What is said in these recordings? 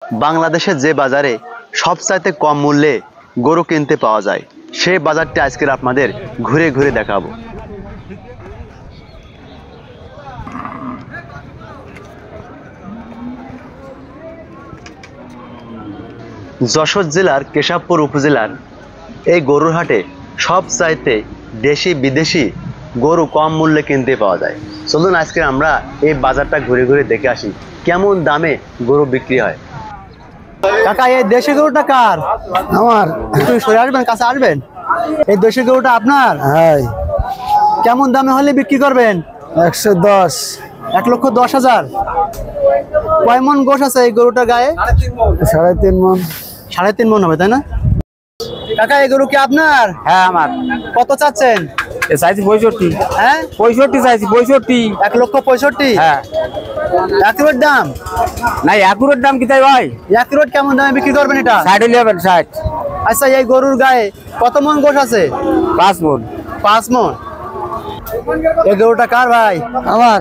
বাংলাদেশের যে বাজারে সবচাইতে কম মূল্যে গরু কিনতে পাওয়া যায় সেই বাজারটি আজকে আপনাদের ঘুরে ঘুরে দেখাবো। যশোর জেলার কেশবপুর উপজেলার এই গরুর হাটে সবচাইতে দেশি বিদেশি গরু কম মূল্যে কিনতে পাওয়া যায়। চলুন আজকে আমরা এই বাজারটা ঘুরে ঘুরে দেখে আসি কেমন দামে গরু বিক্রি হয়। কাকা, এই দেশি গরুটা কার? আমার। একটু সরে আসবেন, কাছে আসবেন। এই দেশি গরুটা আপনার? হ্যাঁ। কেমন দামে হলে বিক্রি করবেন? 110। 1,10,000। কয় মন গোশ আছে এই গরুটার গায়ে? 3.5 মন। 3.5 মন হবে, তাই না? কাকা, এই গরু কি আপনার? হ্যাঁ আমার। কত চাচ্ছেন? চাইছি 65। হ্যাঁ 65 চাইছি, 65। 1,65,000? হ্যাঁ। অ্যাকুরেট দাম? না, অ্যাকুরেট দাম কি তাই ভাই? অ্যাকুরেট কেমন দামে বিক্রি করবেন এটা? 60। আচ্ছা, এই গরুর গায়ে কত মন গোশ আছে? 5 মন। 5 মন। এই গরুটা কার ভাই? আমার।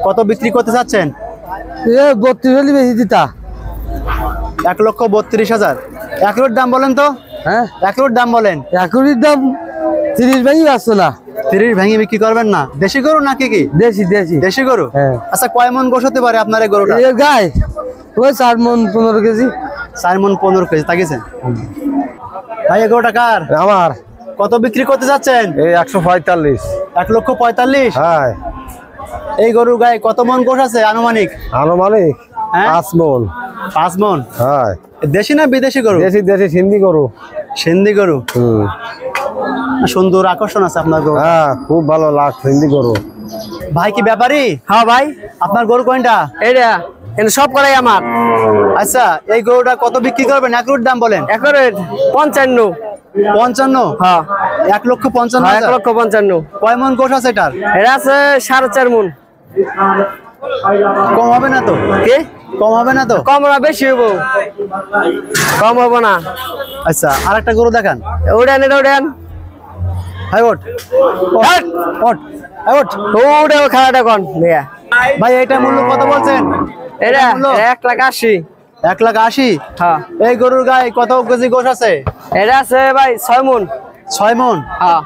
কত বিক্রি করতে চাচ্ছেন? 32 হলে বেশি দিতা। 1,32,000। অ্যাকুরেট দাম বলেন তো? হ্যাঁ, অ্যাকুরেট দাম বলেন। অ্যাকুরেট দাম 30 ভেঙে আসছে না। 30 ভেঙে বিক্রি করবেন না? দেশি গরু নাকি কি? দেশি দেশি দেশি গরু। হ্যাঁ। আচ্ছা, কয় মন গোশ হতে পারে আপনার এই গরুটা? এর গায়ে ওই 4 মন 15 কেজি। 4 মন 15 কেজি তাকিয়েছেন ভাই? এই গরুটা কার? আমার। কত বিক্রি করতে যাচ্ছেন? এই 145। 1,45,000। হ্যাঁ। এই গরুর গায়ে কত মন গোশ আছে আনুমানিক? আনুমানিক হ্যাঁ? 5 মন। 5 মন। হ্যাঁ। দেশি না বিদেশি গরু? দেশি দেশি সিন্ধি গরু। সিন্ধি গরু। হুম। সুন্দর আকর্ষণ আছে আপনার গরু। হ্যাঁ, খুব ভালো লাগ সিন্ধি গরু। ভাই কি ব্যাপারী? হ্যাঁ ভাই। আপনার গরু কোনটা? এইটা কিন্তু সব করাই আমার। আচ্ছা, এই গরুটা কত বিক্রি করবেন? অ্যাকুরেট দাম বলেন। একরেট 55। 55? হ্যাঁ। 1,55,000। 1,55,000। কয় মন গোশ আছে এটার? এটা আছে 4.5 মন। কম হবে না তো? কি কম হবে না তো? কম না, বেশি হবো। কম হবো না। আচ্ছা, আরেকটা গরু দেখান। ওডেন এটা ওডেন। হাই ওঠ ওঠ ওঠ ওঠ। ওডে খাওয়াটা কোন নিয়া ভাই, এটা মূল্য কত বলছেন? এটা মূল্য 1,80,000। 1,80,000? হ্যাঁ। এই গরুর গায়ে কত কেজি গোশ আছে? এটা আছে ভাই 6 মন। 6 মন। হ্যাঁ।